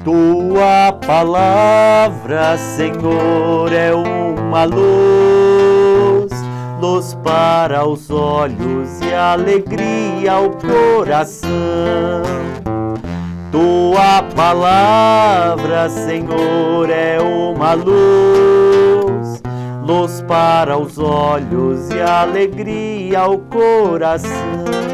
Tua palavra, Senhor, é uma luz, luz para os olhos e alegria ao coração. Tua palavra, Senhor, é uma luz, luz para os olhos e alegria ao coração.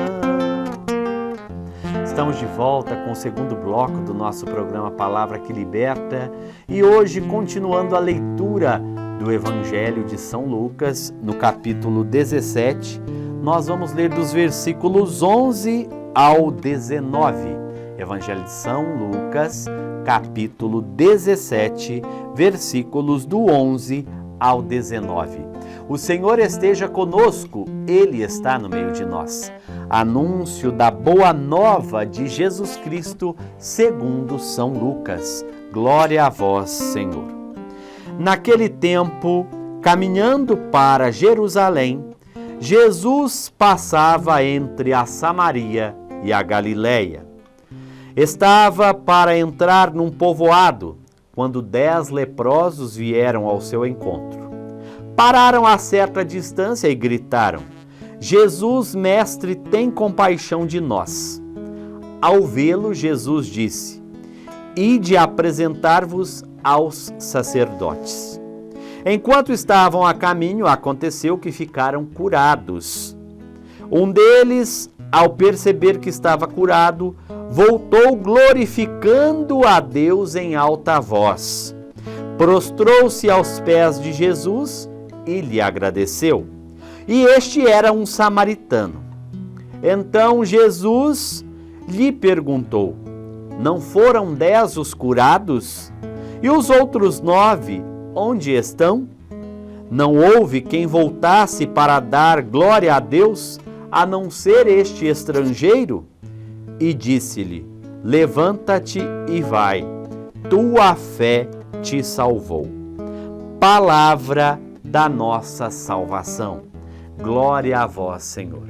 Estamos de volta com o segundo bloco do nosso programa Palavra que Liberta e hoje, continuando a leitura do Evangelho de São Lucas, no capítulo 17, nós vamos ler dos versículos 11 ao 19. Evangelho de São Lucas, capítulo 17, versículos do 11 ao 19. O Senhor esteja conosco, Ele está no meio de nós. Anúncio da boa nova de Jesus Cristo, segundo São Lucas. Glória a vós, Senhor. Naquele tempo, caminhando para Jerusalém, Jesus passava entre a Samaria e a Galileia. Estava para entrar num povoado, quando 10 leprosos vieram ao seu encontro. Pararam a certa distância e gritaram: Jesus, mestre, tem compaixão de nós. Ao vê-lo, Jesus disse: Ide apresentar-vos aos sacerdotes. Enquanto estavam a caminho, aconteceu que ficaram curados. Um deles, ao perceber que estava curado, voltou glorificando a Deus em alta voz. Prostrou-se aos pés de Jesus e lhe agradeceu. E este era um samaritano. Então Jesus lhe perguntou: Não foram 10 os curados? E os outros 9, onde estão? Não houve quem voltasse para dar glória a Deus, a não ser este estrangeiro? E disse-lhe: Levanta-te e vai, tua fé te salvou. Palavra da nossa salvação. Glória a vós, Senhor.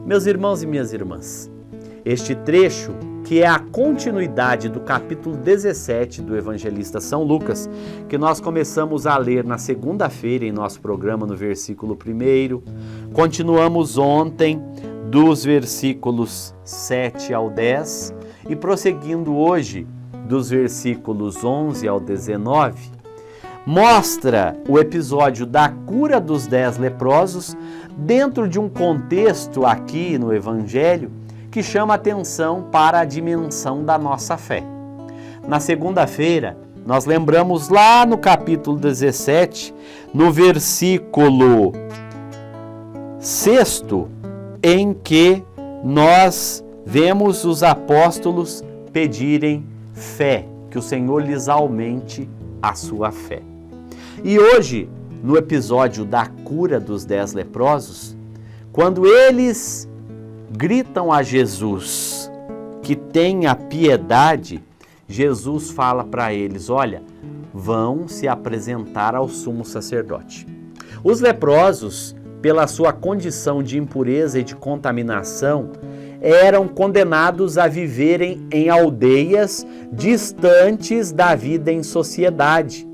Meus irmãos e minhas irmãs, este trecho, que é a continuidade do capítulo 17 do evangelista São Lucas, que nós começamos a ler na segunda-feira em nosso programa no versículo 1, continuamos ontem dos versículos 7 ao 10 e prosseguindo hoje dos versículos 11 ao 19, mostra o episódio da cura dos 10 leprosos dentro de um contexto aqui no Evangelho que chama atenção para a dimensão da nossa fé. Na segunda-feira, nós lembramos lá no capítulo 17, no versículo 6, em que nós vemos os apóstolos pedirem fé, que o Senhor lhes aumente a sua fé. E hoje, no episódio da cura dos 10 leprosos, quando eles gritam a Jesus que tenha piedade, Jesus fala para eles: olha, vão se apresentar ao sumo sacerdote. Os leprosos, pela sua condição de impureza e de contaminação, eram condenados a viverem em aldeias distantes da vida em sociedade,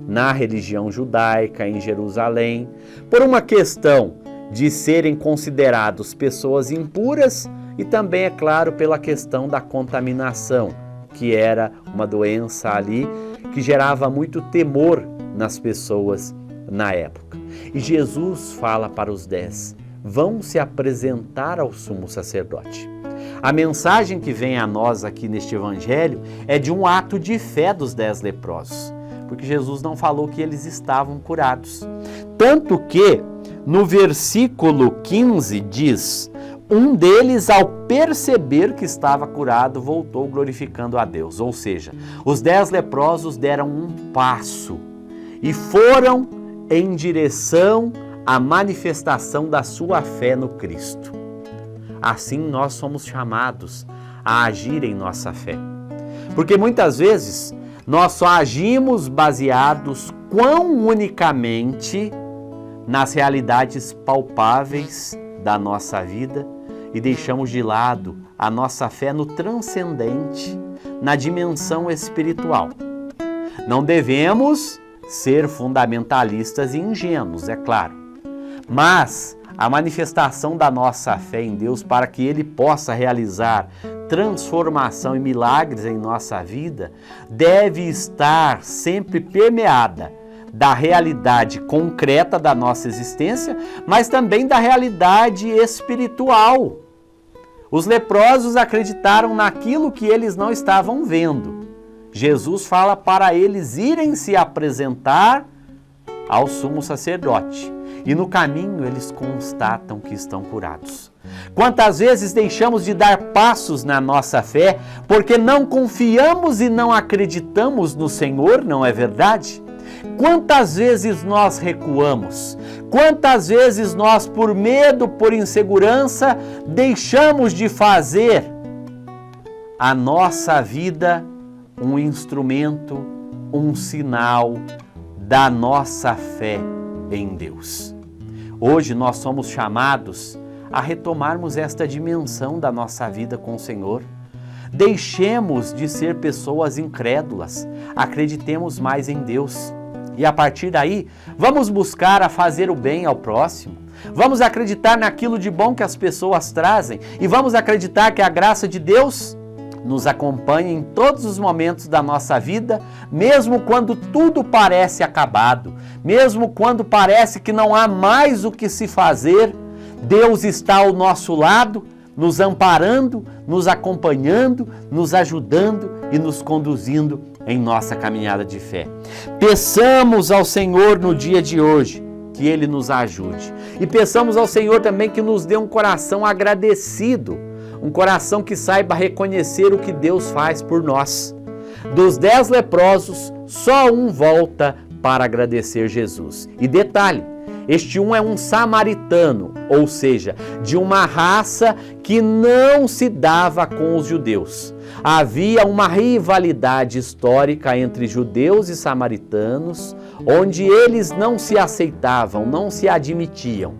na religião judaica, em Jerusalém, por uma questão de serem considerados pessoas impuras e também, é claro, pela questão da contaminação, que era uma doença ali que gerava muito temor nas pessoas na época. E Jesus fala para os 10, vão se apresentar ao sumo sacerdote. A mensagem que vem a nós aqui neste evangelho é de um ato de fé dos 10 leprosos, porque Jesus não falou que eles estavam curados. Tanto que no versículo 15 diz: um deles, ao perceber que estava curado, voltou glorificando a Deus. Ou seja, os 10 leprosos deram um passo e foram em direção à manifestação da sua fé no Cristo. Assim nós somos chamados a agir em nossa fé. Porque muitas vezes nós só agimos baseados quão unicamente nas realidades palpáveis da nossa vida e deixamos de lado a nossa fé no transcendente, na dimensão espiritual. Não devemos ser fundamentalistas e ingênuos, é claro, mas a manifestação da nossa fé em Deus para que Ele possa realizar transformação e milagres em nossa vida deve estar sempre permeada da realidade concreta da nossa existência, mas também da realidade espiritual. Os leprosos acreditaram naquilo que eles não estavam vendo. Jesus fala para eles irem se apresentar ao sumo sacerdote. E no caminho eles constatam que estão curados. Quantas vezes deixamos de dar passos na nossa fé porque não confiamos e não acreditamos no Senhor, não é verdade? Quantas vezes nós recuamos? Quantas vezes nós, por medo, por insegurança, deixamos de fazer a nossa vida um instrumento, um sinal da nossa fé em Deus? Hoje nós somos chamados a retomarmos esta dimensão da nossa vida com o Senhor. Deixemos de ser pessoas incrédulas, acreditemos mais em Deus. E a partir daí, vamos buscar a fazer o bem ao próximo. Vamos acreditar naquilo de bom que as pessoas trazem e vamos acreditar que a graça de Deus nos acompanha em todos os momentos da nossa vida, mesmo quando tudo parece acabado, mesmo quando parece que não há mais o que se fazer, Deus está ao nosso lado, nos amparando, nos acompanhando, nos ajudando e nos conduzindo em nossa caminhada de fé. Peçamos ao Senhor no dia de hoje que Ele nos ajude. E peçamos ao Senhor também que nos dê um coração agradecido, um coração que saiba reconhecer o que Deus faz por nós. Dos 10 leprosos, só um volta para agradecer Jesus. E detalhe, este um é um samaritano, ou seja, de uma raça que não se dava com os judeus. Havia uma rivalidade histórica entre judeus e samaritanos, onde eles não se aceitavam, não se admitiam.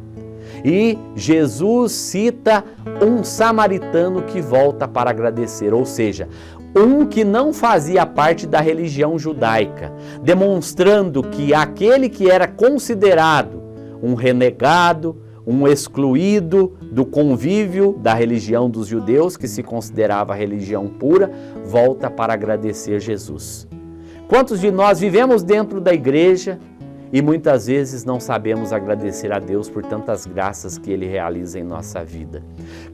E Jesus cita um samaritano que volta para agradecer, ou seja, um que não fazia parte da religião judaica, demonstrando que aquele que era considerado um renegado, um excluído do convívio da religião dos judeus, que se considerava religião pura, volta para agradecer Jesus. Quantos de nós vivemos dentro da igreja e muitas vezes não sabemos agradecer a Deus por tantas graças que Ele realiza em nossa vida?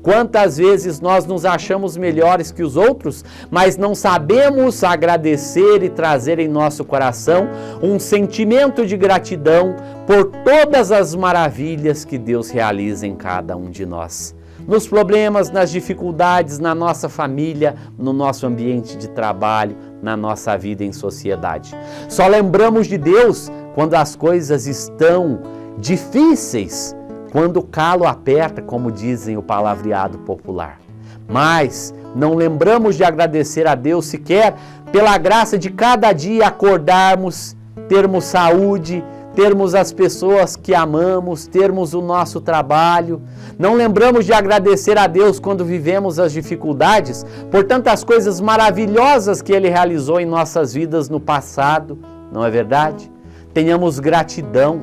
Quantas vezes nós nos achamos melhores que os outros, mas não sabemos agradecer e trazer em nosso coração um sentimento de gratidão por todas as maravilhas que Deus realiza em cada um de nós? Nos problemas, nas dificuldades, na nossa família, no nosso ambiente de trabalho, na nossa vida em sociedade. Só lembramos de Deus quando as coisas estão difíceis, quando o calo aperta, como dizem o palavreado popular. Mas não lembramos de agradecer a Deus sequer pela graça de cada dia acordarmos, termos saúde, termos as pessoas que amamos, termos o nosso trabalho. Não lembramos de agradecer a Deus quando vivemos as dificuldades por tantas coisas maravilhosas que Ele realizou em nossas vidas no passado, não é verdade? Tenhamos gratidão,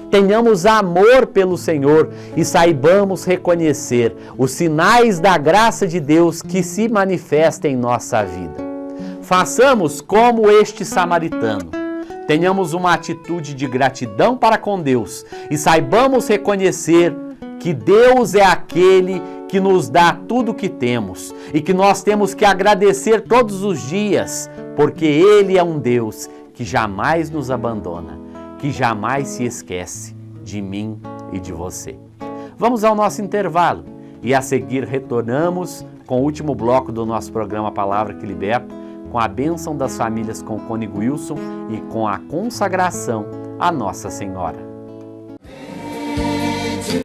tenhamos amor pelo Senhor e saibamos reconhecer os sinais da graça de Deus que se manifestam em nossa vida. Façamos como este samaritano. Tenhamos uma atitude de gratidão para com Deus e saibamos reconhecer que Deus é aquele que nos dá tudo o que temos e que nós temos que agradecer todos os dias, porque Ele é um Deus que jamais nos abandona, que jamais se esquece de mim e de você. Vamos ao nosso intervalo e a seguir retornamos com o último bloco do nosso programa Palavra que Liberta, com a bênção das famílias com o Cônego Wilson e com a consagração à Nossa Senhora.